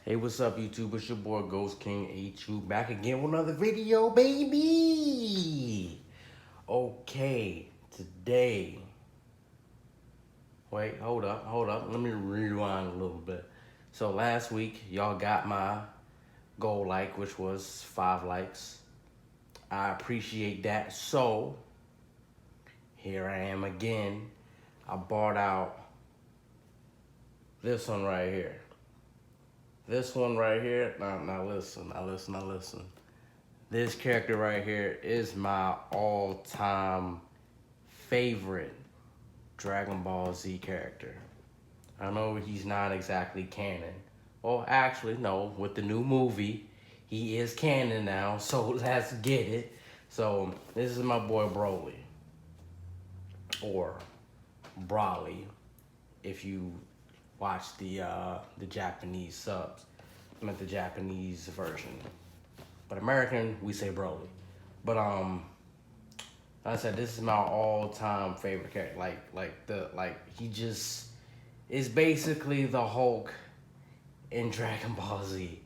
Hey, what's up, YouTube? It's your boy Ghost King H2 back again with another video, baby. Okay, today. Wait, hold up. Let me rewind a little bit. So last week, y'all got my goal like, which was 5 likes. I appreciate that. So here I am again. I bought out this one right here. This one right here, now listen. This character right here is my all-time favorite Dragon Ball Z character. I know he's not exactly canon. Well, actually, no, with the new movie, he is canon now, so let's get it. So, this is my boy Broly. Or Broly, if you watch the Japanese subs. I meant the Japanese version. But American, we say Broly. But like I said, this is my all-time favorite character. He just is basically the Hulk in Dragon Ball Z.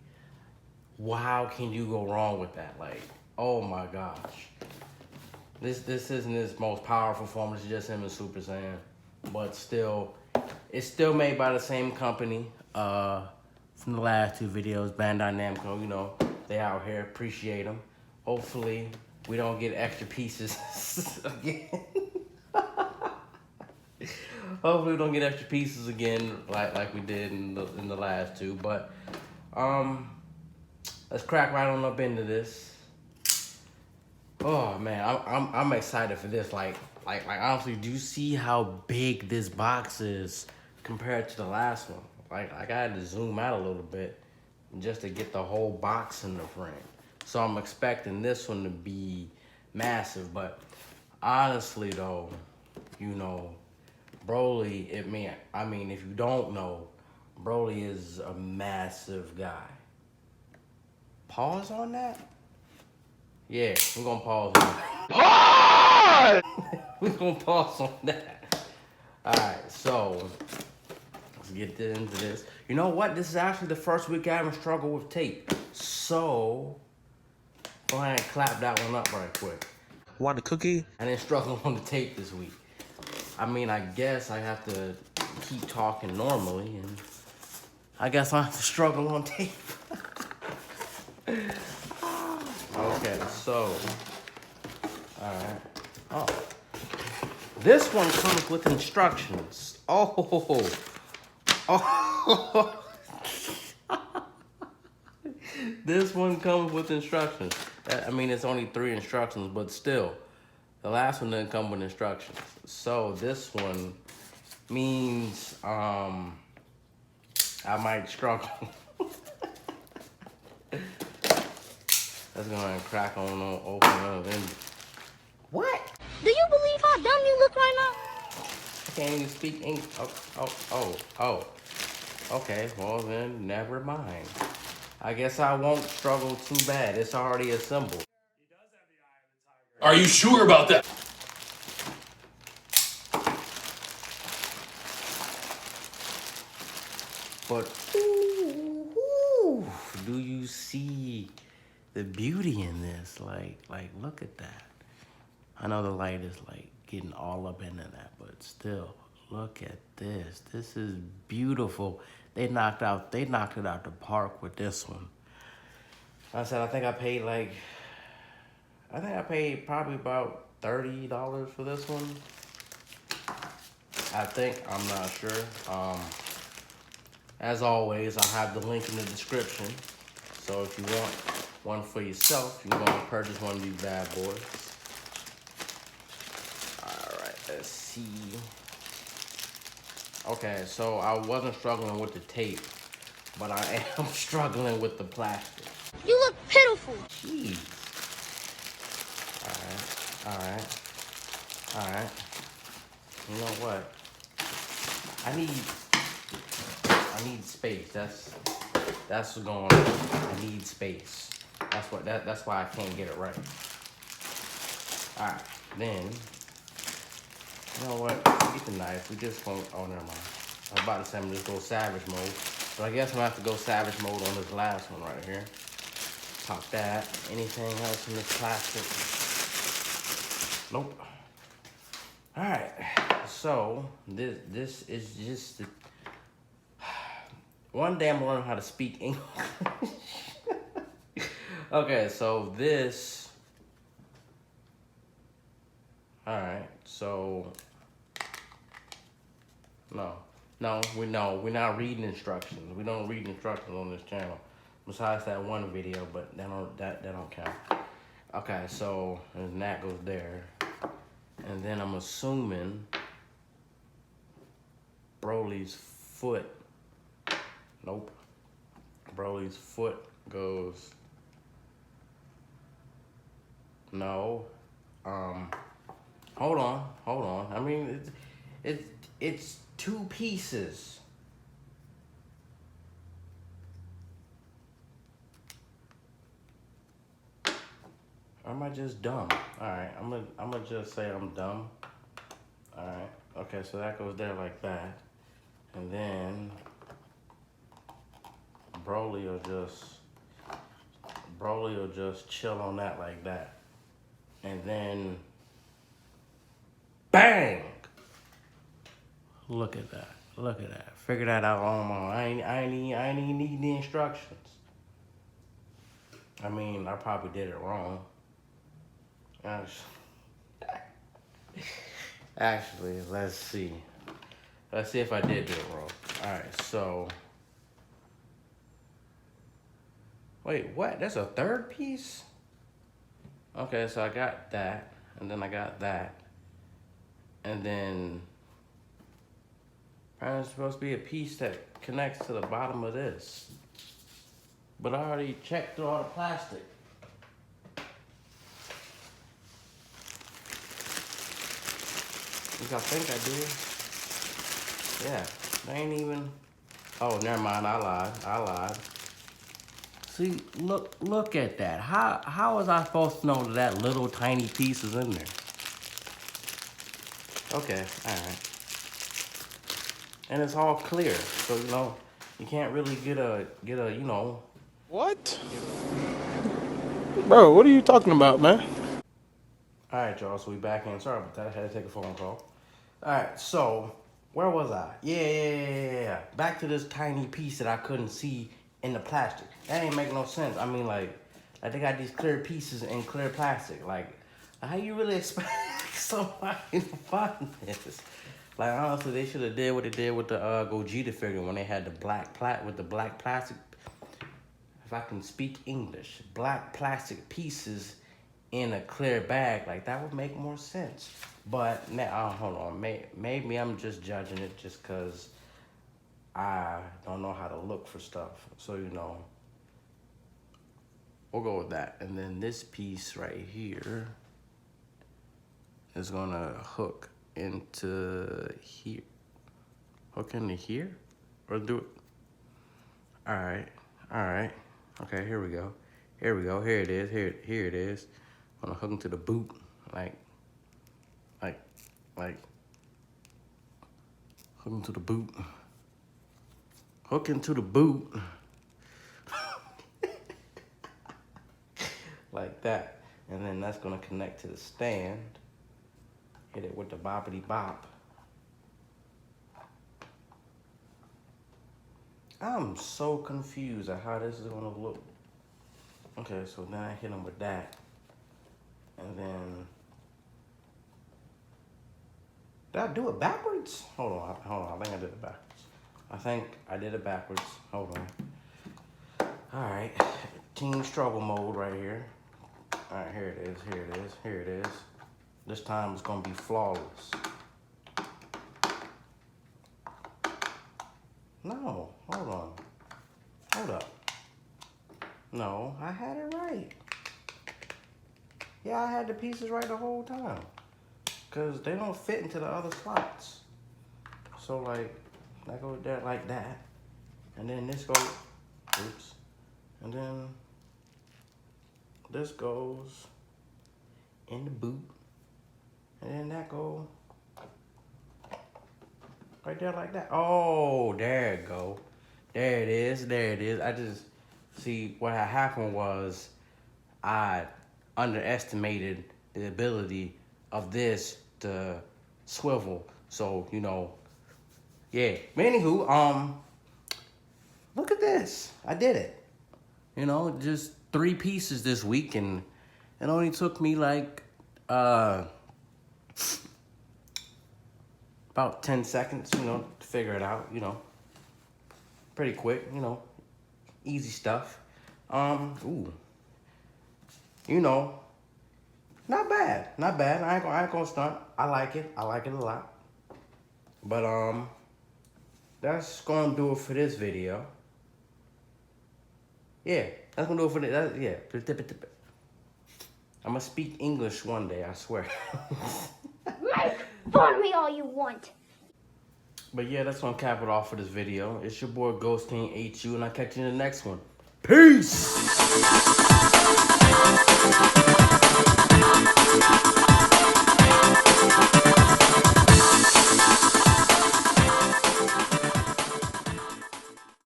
How can you go wrong with that? Like, oh my gosh. This isn't his most powerful form, it's just him in Super Saiyan. But still, it's still made by the same company from the last 2 videos, Bandai Namco, you know, they out here, appreciate them. Hopefully, we don't get extra pieces again. Hopefully, we don't get extra pieces again like we did in the last 2. But let's crack right on up into this. Oh man, I'm excited for this. Like honestly, do you see how big this box is compared to the last one? Like I had to zoom out a little bit just to get the whole box in the frame. So I'm expecting this one to be massive. But honestly though, you know, Broly, if you don't know, Broly is a massive guy. Pause on that? Yeah, we're gonna pause on that. Pause! We're gonna pause on that. Alright, so let's get into this. You know what? This is actually the first week I haven't struggled with tape. So go ahead and clap that one up right quick. Want a cookie? I didn't struggle on the tape this week. I mean, I guess I have to keep talking normally, and I guess I have to struggle on tape. Okay, so, alright. Oh, this one comes with instructions. Oh. This one comes with instructions. I mean, it's only 3 instructions, but still, the last one didn't come with instructions. So this one means I might struggle. Let's go ahead and crack on open up. What? Do you believe how dumb you look right now? I can't even speak English. Oh. Okay, well then, never mind. I guess I won't struggle too bad. It's already assembled. Are you sure about that? But, do you see the beauty in this? Like, look at that. I know the light is like getting all up into that, but still, look at this. This is beautiful. They knocked it out the park with this one. I said, I think I paid probably about $30 for this one. I'm not sure. As always, I'll have the link in the description. So if you want one for yourself, you can go and purchase one of these bad boys. Alright, let's see. Okay, so I wasn't struggling with the tape, but I am struggling with the plastic. You look pitiful. Jeez. Alright. You know what? I need space. That's what's going on. I need space. That's why I can't get it right. Alright, then you know what? Get the knife. We just gonna, oh never mind. I was about to say I'm just go savage mode, So I guess I'm gonna have to go savage mode on this last one right here. Pop that. Anything else in this plastic? Nope. All right. So this is just the, one day I'm gonna learn how to speak English. Okay, so this. All right. So we're not reading instructions. We don't read instructions on this channel. Besides that one video, but that don't count. Okay, so and that goes there, and then I'm assuming Broly's foot. Nope. Broly's foot goes. No. Hold on. I mean, it's two pieces. Or am I just dumb? All right, I'm gonna just say I'm dumb. All right. Okay, so that goes there like that, and then Broly will just chill on that like that, and then bang! Look at that. Look at that. Figure that out on my own. I ain't even need the instructions. I mean, I probably did it wrong. Actually, let's see. Let's see if I did do it wrong. All right, so. Wait, what? That's a third piece? Okay, so I got that, and then I got that, and then there's supposed to be a piece that connects to the bottom of this. But I already checked through all the plastic. I think I did. Yeah, they ain't even. Oh, never mind. I lied. See, look at that. How was I supposed to know that little tiny piece is in there? Okay, all right. And it's all clear, so you can't really get a What? Bro, what are you talking about, man? All right, y'all. So we back in. Sorry about that. I had to take a phone call. All right. So where was I? Yeah. Back to this tiny piece that I couldn't see in the plastic. That ain't make no sense. I mean, like they got these clear pieces in clear plastic. Like, how you really expect somebody to find this? Like, honestly, they should have did what they did with the Gogeta figure when they had the black plastic. If I can speak English, black plastic pieces in a clear bag, like that would make more sense. But now, hold on, maybe I'm just judging it just because I don't know how to look for stuff. So we'll go with that. And then this piece right here is gonna hook into here. Hook into here, or do it. All right. Okay, here we go. Here it is. Here it is. I'm gonna hook into the boot, like hook into the boot. Hook into the boot. Like that. And then that's gonna connect to the stand. Hit it with the boppity bop. I'm so confused at how this is gonna look. Okay, so then I hit him with that. And then, did I do it backwards? Hold on, I think I did it backwards. I think I did it backwards. Hold on. All right, team struggle mode right here. All right, here it is. This time it's gonna be flawless. No, hold up. No, I had it right. Yeah, I had the pieces right the whole time. Cause they don't fit into the other slots. So like, that goes there like that. And then this goes, oops. And then this goes in the boot. And then that goes right there like that. Oh, there it go. There it is. There it is. I just see what had happened was I underestimated the ability of this to swivel. So, you know, yeah. But anywho, look at this. I did it. You know, just 3 pieces this week, and it only took me like about 10 seconds, you know, to figure it out, you know. Pretty quick, you know. Easy stuff. Ooh. You know, not bad. Not bad. I ain't gonna stunt. I like it. I like it a lot. But that's gonna do it for this video. Yeah, that's gonna do it for this. Yeah. I'm gonna speak English one day, I swear. Make fun of me all you want. But yeah, that's gonna cap it off for this video. It's your boy Ghost King HU, and I'll catch you in the next one. Peace!